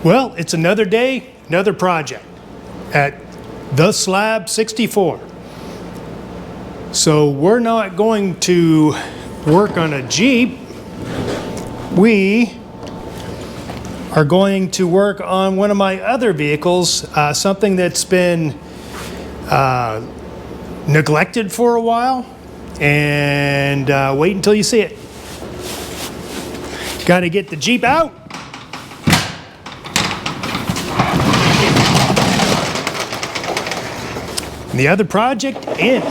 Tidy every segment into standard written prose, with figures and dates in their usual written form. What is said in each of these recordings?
Well, it's another day, another project at the Slab 64. So we're not going to work on a Jeep. We are going to work on one of my other vehicles, something that's been neglected for a while, and wait until you see it. Got to get the Jeep out. And the other project in.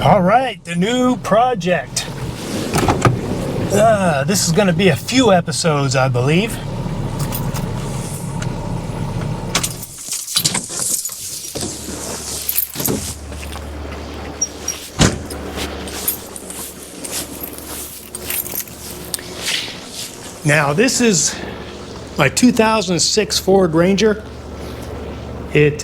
All right, the new project. This is going to be a few episodes, I believe. Now, this is my 2006 Ford Ranger. It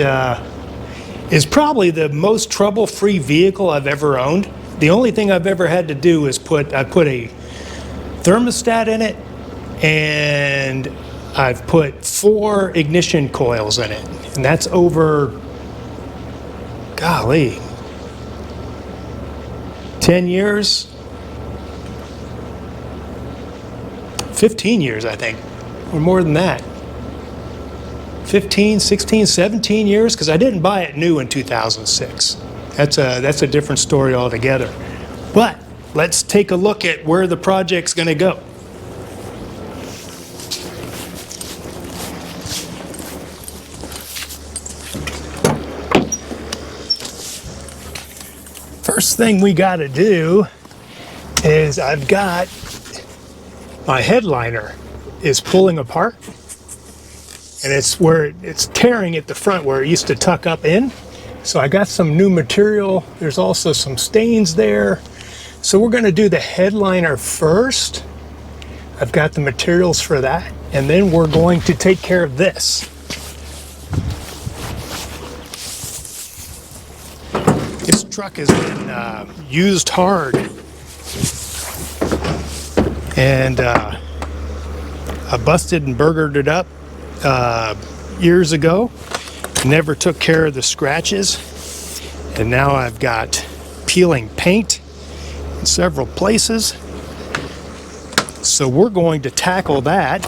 is probably the most trouble-free vehicle I've ever owned. The only thing I've ever had to do is put a thermostat in it, and I've put 4 ignition coils in it, and that's over, golly, 10 years, 15 years, I think, or more than that. 15, 16, 17 years, because I didn't buy it new in 2006. That's a different story altogether. But let's take a look at where the project's going to go. First thing we got to do is I've got my headliner is pulling apart. And it's where it's tearing at the front where it used to tuck up in. So I got some new material. There's also some stains there. So we're going to do the headliner first. I've got the materials for that. And then we're going to take care of this. This truck has been used hard. And I busted and burgered it up years ago. Never took care of the scratches, and now I've got peeling paint in several places. So we're going to tackle that.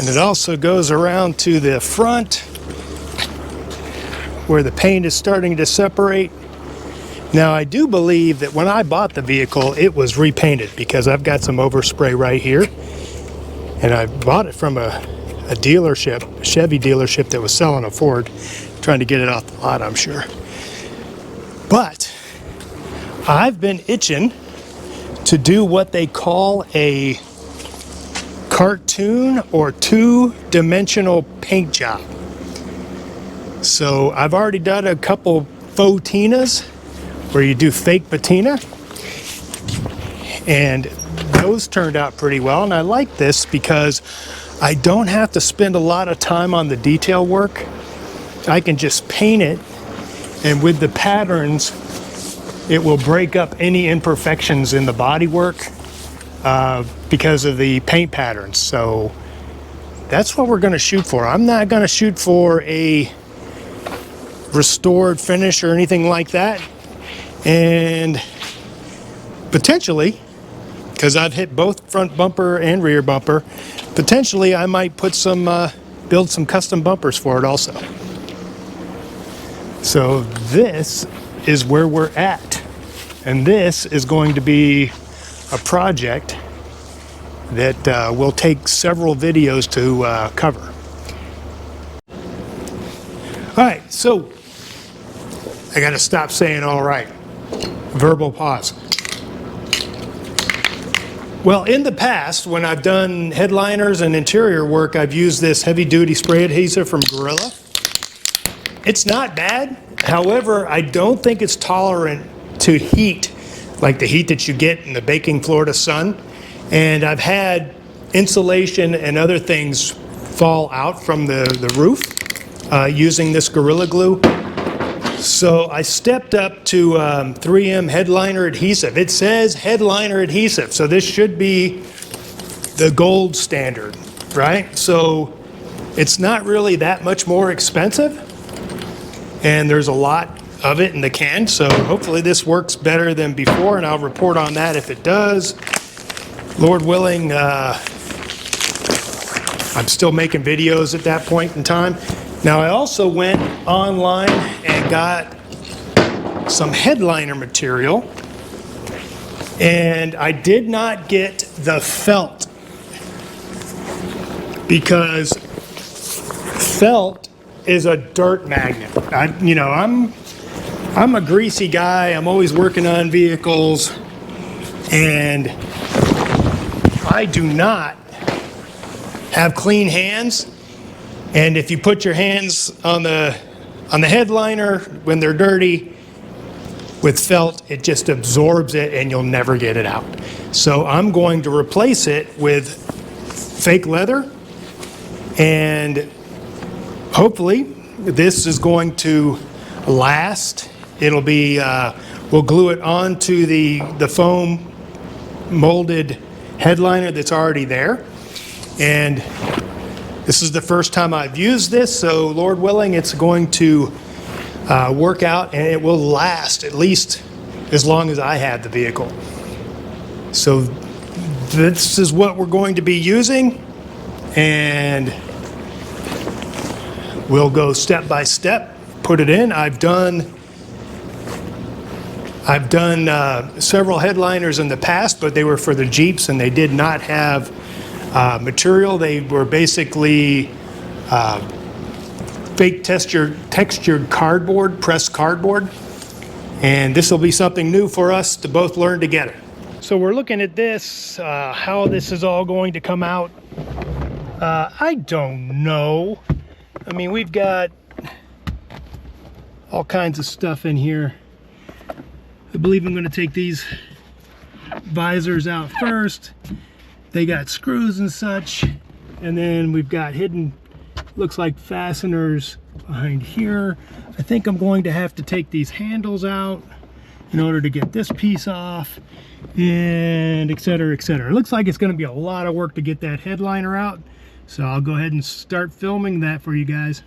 And it also goes around to the front where the paint is starting to separate. Now, I do believe that when I bought the vehicle, it was repainted, because I've got some overspray right here. And I bought it from a dealership, a Chevy dealership that was selling a Ford, trying to get it off the lot, I'm sure. But I've been itching to do what they call a cartoon or 2-dimensional paint job. So I've already done a couple faux tinas, where you do fake patina, and those turned out pretty well. And I like this because I don't have to spend a lot of time on the detail work. I can just paint it, and with the patterns it will break up any imperfections in the bodywork because of the paint patterns. So that's what we're going to shoot for. I'm not going to shoot for a restored finish or anything like that. And potentially, because I've hit both front bumper and rear bumper, potentially I might put some, build some custom bumpers for it also. So this is where we're at. And this is going to be a project that will take several videos to cover. All right, so I got to stop saying all right. Verbal pause. Well, in the past, when I've done headliners and interior work, I've used this heavy-duty spray adhesive from Gorilla. It's not bad. However, I don't think it's tolerant to heat, like the heat that you get in the baking Florida sun. And I've had insulation and other things fall out from the roof using this Gorilla Glue. So I stepped up to 3M headliner adhesive. It says headliner adhesive, so this should be the gold standard, right? So it's not really that much more expensive, and there's a lot of it in the can, so hopefully this works better than before, and I'll report on that if it does. Lord willing, I'm still making videos at that point in time. Now, I also went online and got some headliner material, and I did not get the felt because felt is a dirt magnet. I'm a greasy guy. I'm always working on vehicles, and I do not have clean hands. And if you put your hands on the headliner when they're dirty with felt, it just absorbs it and you'll never get it out. So I'm going to replace it with fake leather, and hopefully this is going to last. It'll be, we'll glue it onto the foam molded headliner that's already there. And this is the first time I've used this, so Lord willing, it's going to work out, and it will last at least as long as I have the vehicle. So this is what we're going to be using, and we'll go step by step, put it in. I've done several headliners in the past, but they were for the Jeeps, and they did not have material. They were basically fake textured cardboard, pressed cardboard. And this will be something new for us to both learn together. So we're looking at this, how this is all going to come out. I don't know. I mean, we've got all kinds of stuff in here. I believe I'm going to take these visors out first. They got screws and such, and then we've got hidden, looks like fasteners behind here. I think I'm going to have to take these handles out in order to get this piece off, and etc., etc. It looks like it's going to be a lot of work to get that headliner out, so I'll go ahead and start filming that for you guys.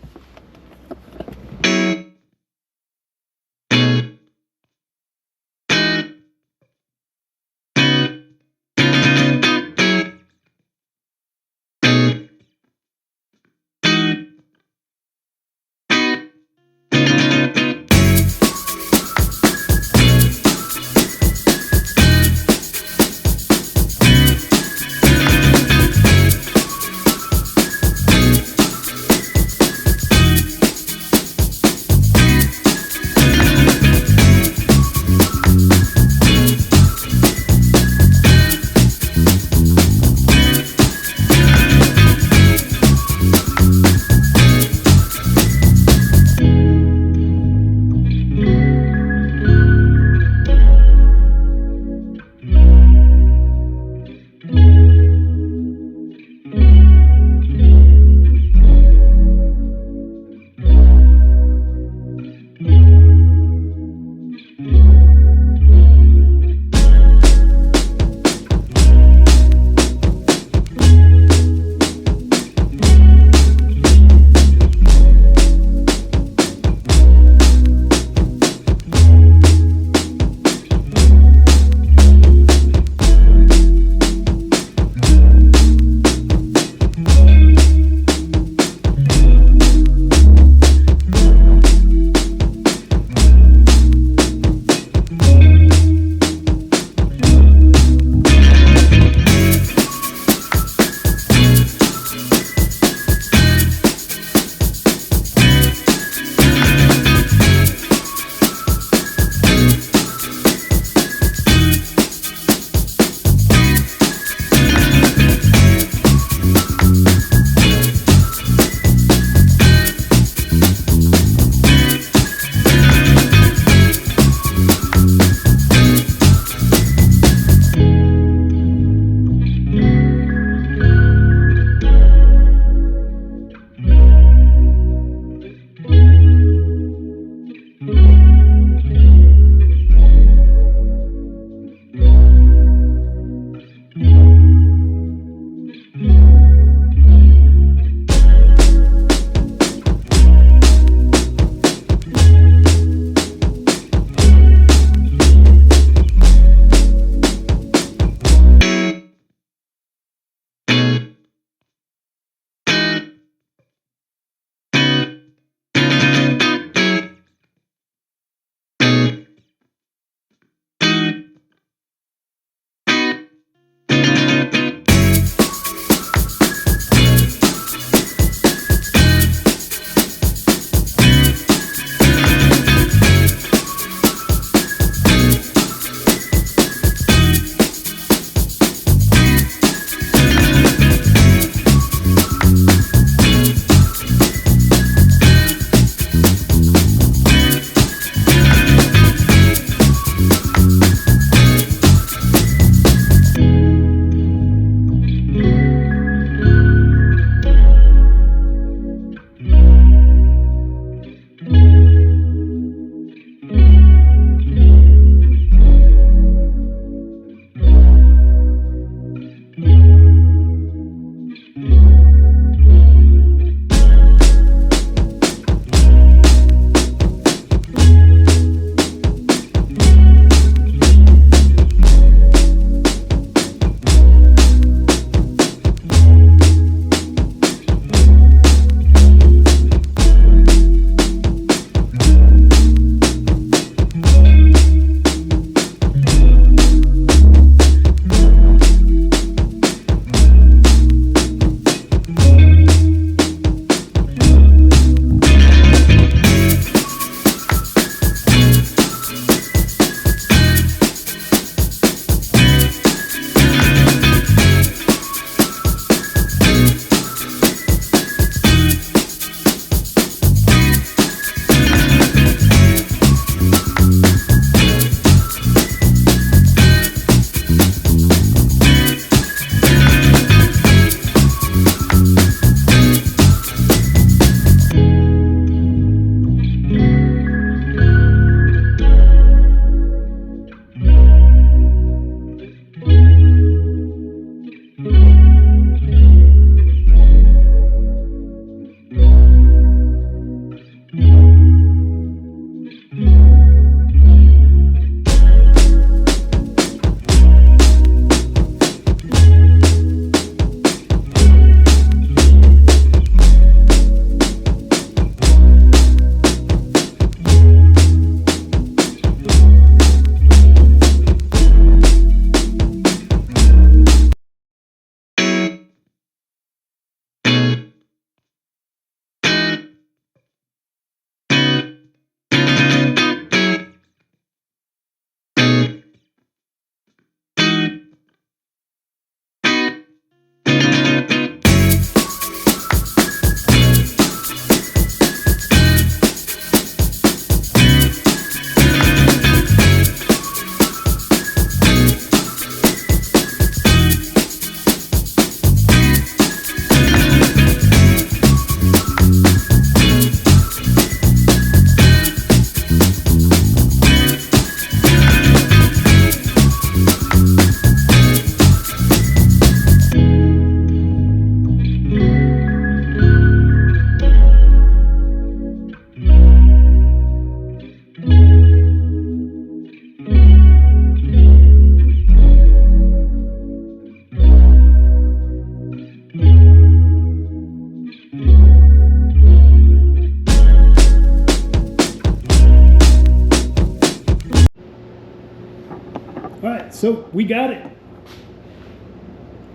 So we got it.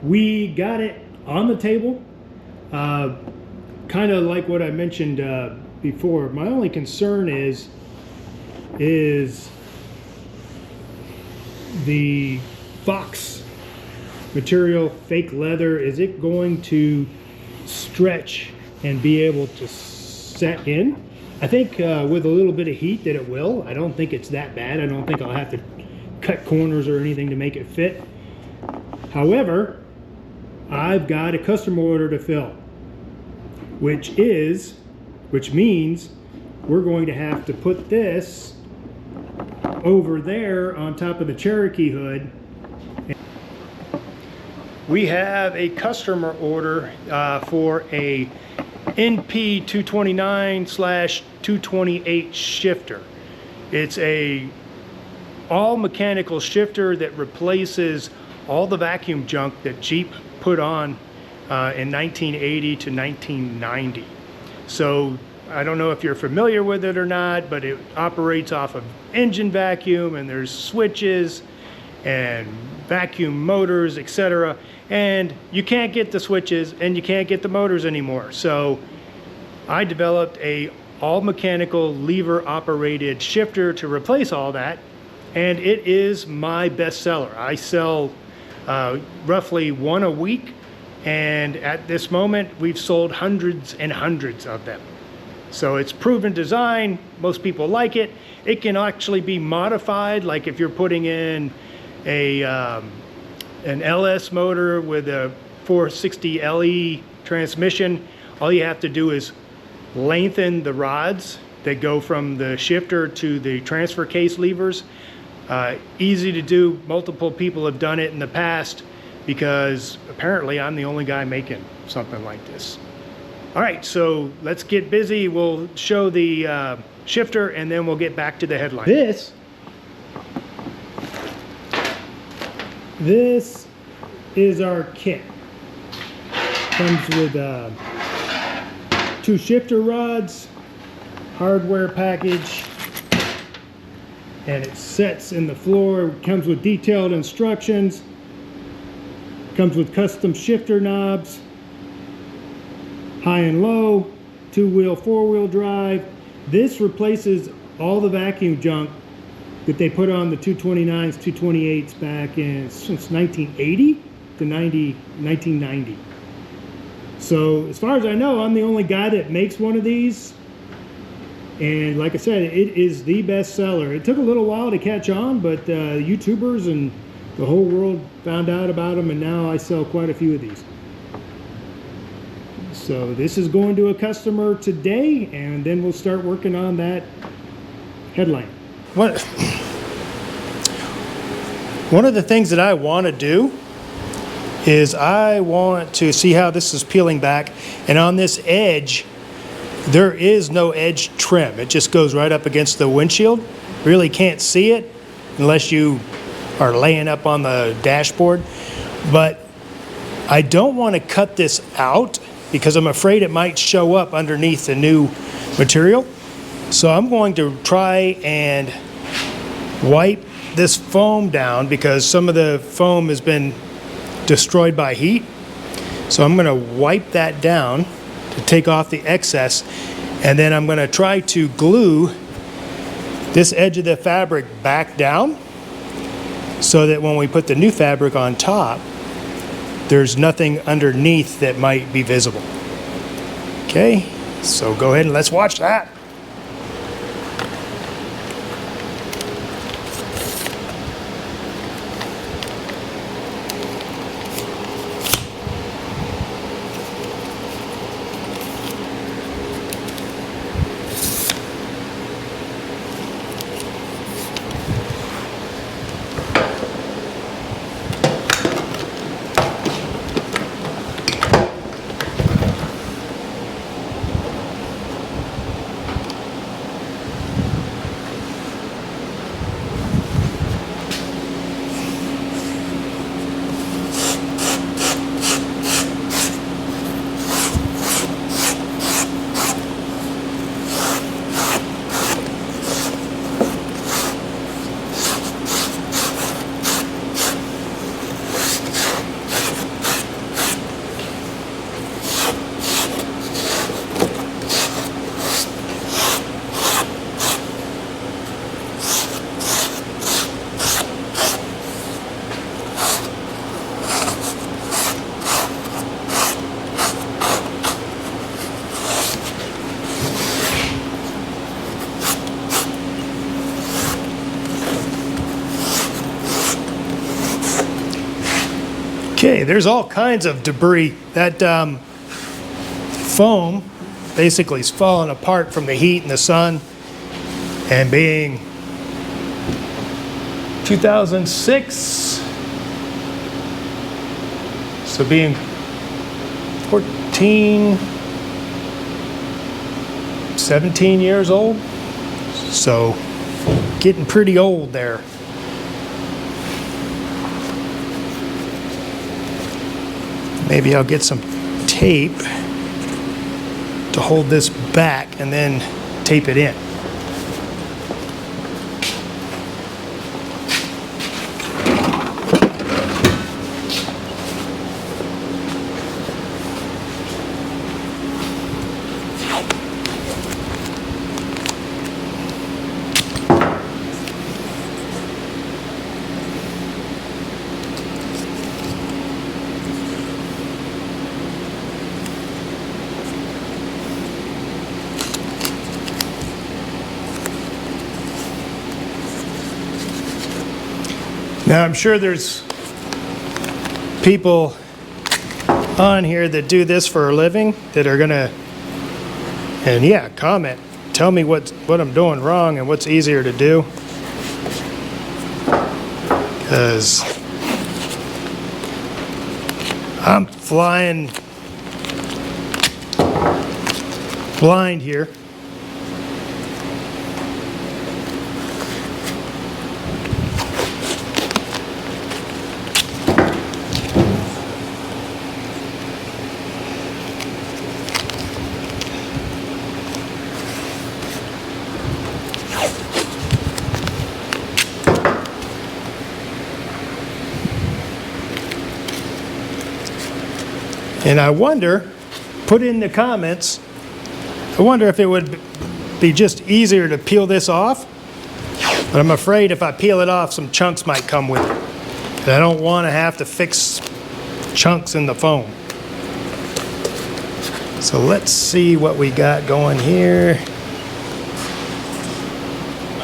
We got it on the table. Kind of like what I mentioned before. My only concern is the Fox material, fake leather. Is it going to stretch and be able to set in? I think with a little bit of heat that it will. I don't think it's that bad. I don't think I'll have to cut corners or anything to make it fit. However, I've got a customer order to fill, which means we're going to have to put this over there on top of the Cherokee hood. We have a customer order for a NP 229/228 shifter. It's a all mechanical shifter that replaces all the vacuum junk that Jeep put on in 1980 to 1990. So I don't know if you're familiar with it or not, but it operates off of engine vacuum, and there's switches and vacuum motors, etc. And you can't get the switches and you can't get the motors anymore. So I developed a all mechanical lever operated shifter to replace all that, and it is my best seller. I sell roughly one a week, and at this moment we've sold hundreds and hundreds of them. So it's proven design, most people like it. It can actually be modified, like if you're putting in an LS motor with a 460 LE transmission, all you have to do is lengthen the rods that go from the shifter to the transfer case levers. Easy to do. Multiple people have done it in the past because apparently I'm the only guy making something like this. All right, so let's get busy. We'll show the shifter and then we'll get back to the headline. This is our kit. Comes with 2 shifter rods, hardware package, and it sets in the floor. It comes with detailed instructions. Comes with custom shifter knobs, high and low, 2-wheel, 4-wheel drive. This replaces all the vacuum junk that they put on the 229s, 228s back in since 1980 to 1990. So as far as I know, I'm the only guy that makes one of these. And like I said, it is the best seller. It took a little while to catch on, but YouTubers and the whole world found out about them, and now I sell quite a few of these. So this is going to a customer today, and then we'll start working on that headline. One of the things that I want to do is I want to see how this is peeling back, and on this edge there is no edge trim. It just goes right up against the windshield. Really can't see it unless you are laying up on the dashboard. But I don't want to cut this out because I'm afraid it might show up underneath the new material. So I'm going to try and wipe this foam down because some of the foam has been destroyed by heat. So I'm going to wipe that down to take off the excess, and then I'm going to try to glue this edge of the fabric back down so that when we put the new fabric on top, there's nothing underneath that might be visible. Okay, so go ahead and let's watch that. Okay, there's all kinds of debris. That foam basically is falling apart from the heat and the sun, and being 2006, so being 14, 17 years old, so getting pretty old there. Maybe I'll get some tape to hold this back and then tape it in. Now, I'm sure there's people on here that do this for a living that are gonna, and yeah, comment. Tell me what I'm doing wrong and what's easier to do. Because I'm flying blind here. And I wonder, put in the comments, I wonder if it would be just easier to peel this off. But I'm afraid if I peel it off, some chunks might come with it. And I don't want to have to fix chunks in the foam. So let's see what we got going here.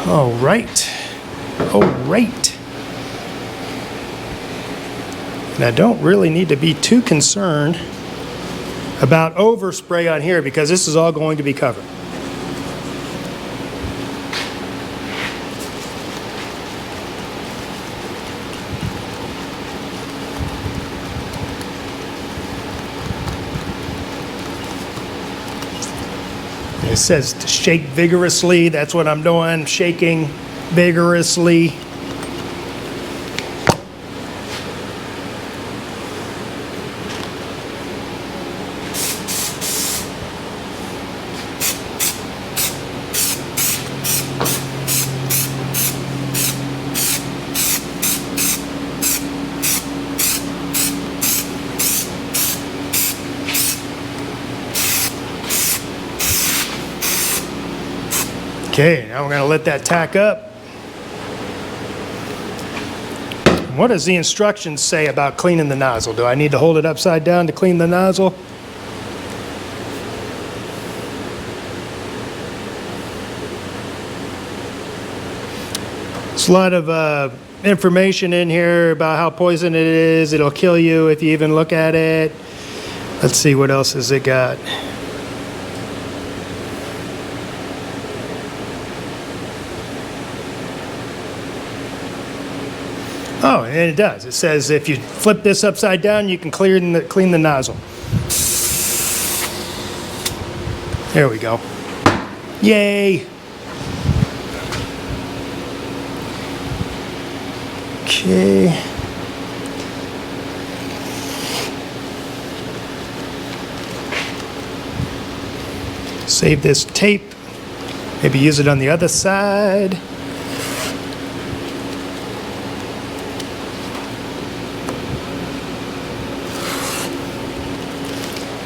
All right. All right. And I don't really need to be too concerned about overspray on here because this is all going to be covered. It says to shake vigorously. That's what I'm doing, shaking vigorously. Okay, now we're going to let that tack up. What does the instructions say about cleaning the nozzle? Do I need to hold it upside down to clean the nozzle? There's a lot of information in here about how poison it is. It'll kill you if you even look at it. Let's see, what else has it got? Oh, and it does. It says if you flip this upside down, you can clean the nozzle. There we go. Yay! Okay. Save this tape. Maybe use it on the other side.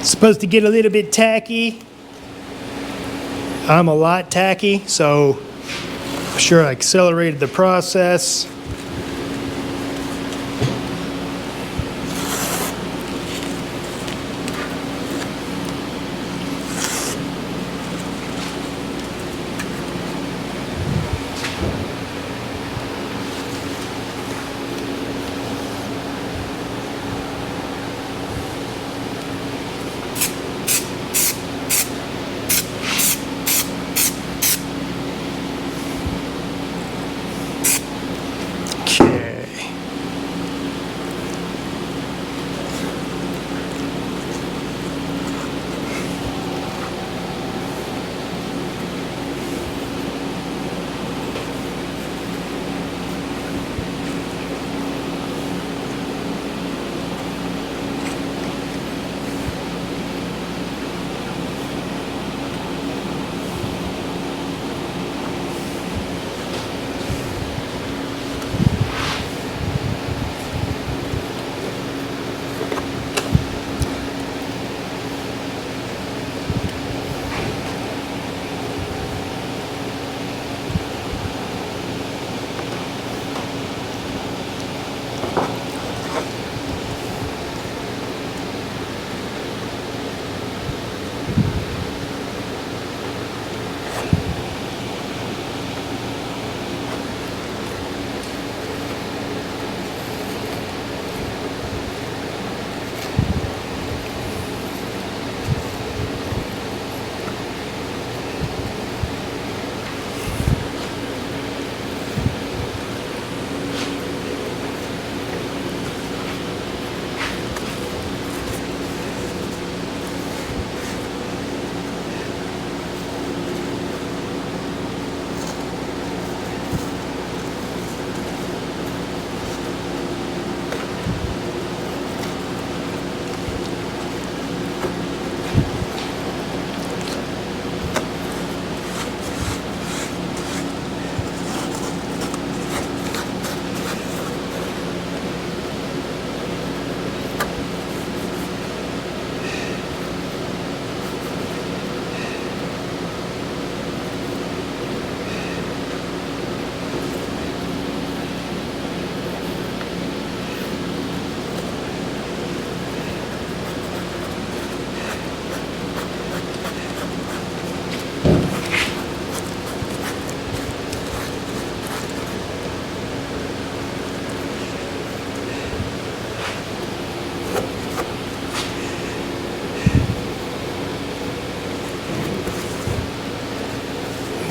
Supposed to get a little bit tacky. I'm a lot tacky, so I'm sure I accelerated the process.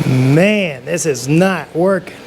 Man, this is not working.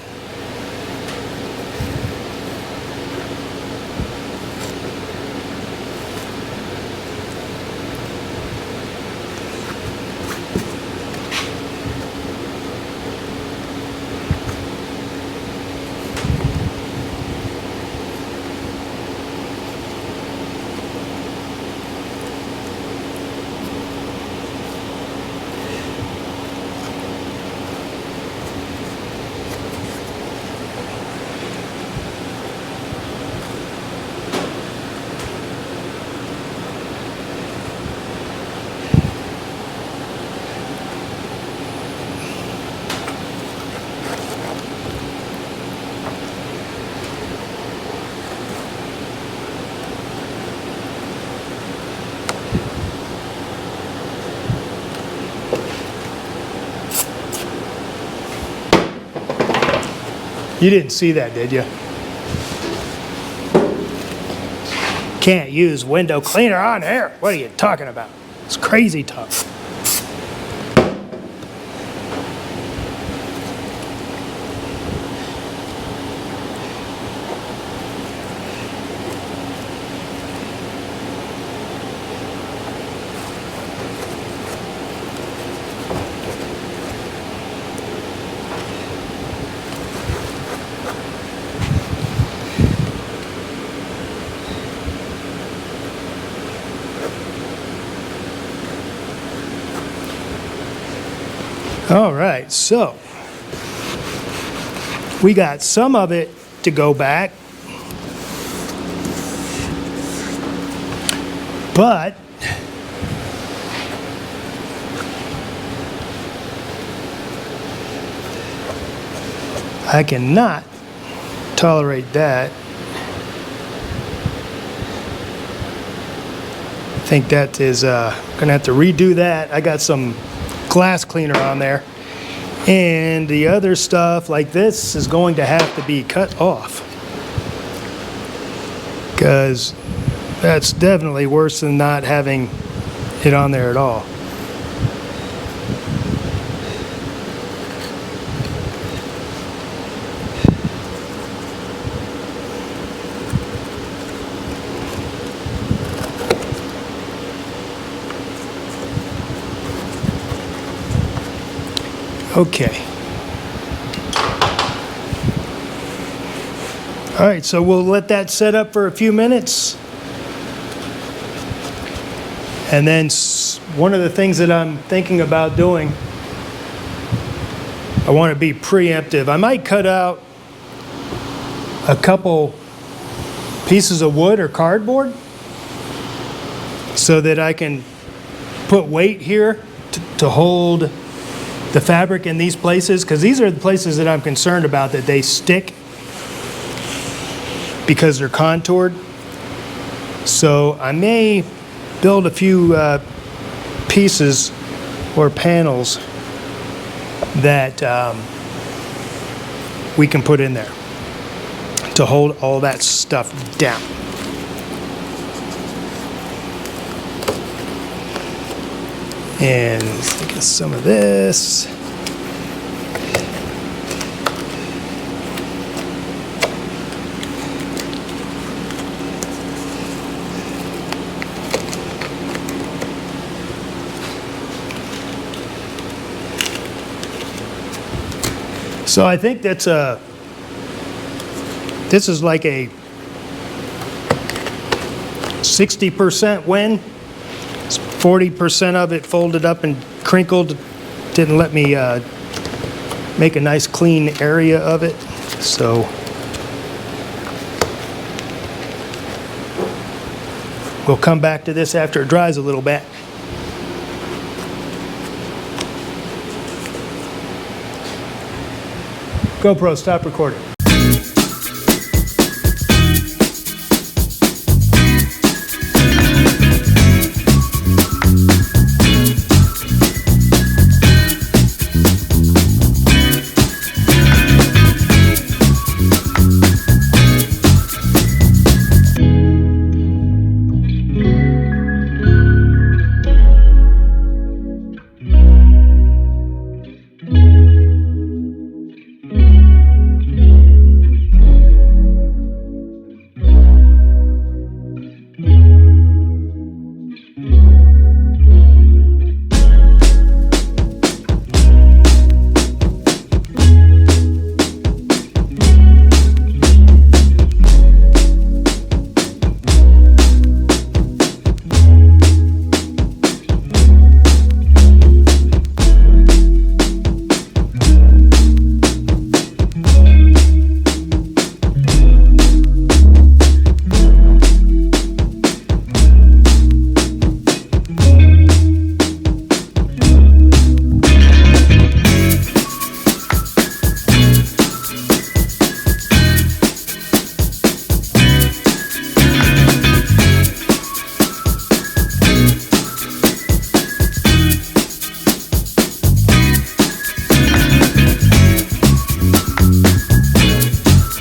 You didn't see that, did you? Can't use window cleaner on air. What are you talking about? It's crazy talk. All right, so we got some of it to go back, but I cannot tolerate that. I think that is gonna have to redo that. I got some glass cleaner on there, and the other stuff like this is going to have to be cut off, because that's definitely worse than not having it on there at all. Okay. All right, so we'll let that set up for a few minutes. And then one of the things that I'm thinking about doing, I want to be preemptive. I might cut out a couple pieces of wood or cardboard so that I can put weight here to hold the fabric in these places, because these are the places that I'm concerned about, that they stick because they're contoured. So I may build a few pieces or panels that we can put in there to hold all that stuff down. And let's get some of this. So I think that's this is like a 60% win. 40% of it folded up and crinkled. Didn't let me make a nice clean area of it. So we'll come back to this after it dries a little bit. GoPro, stop recording.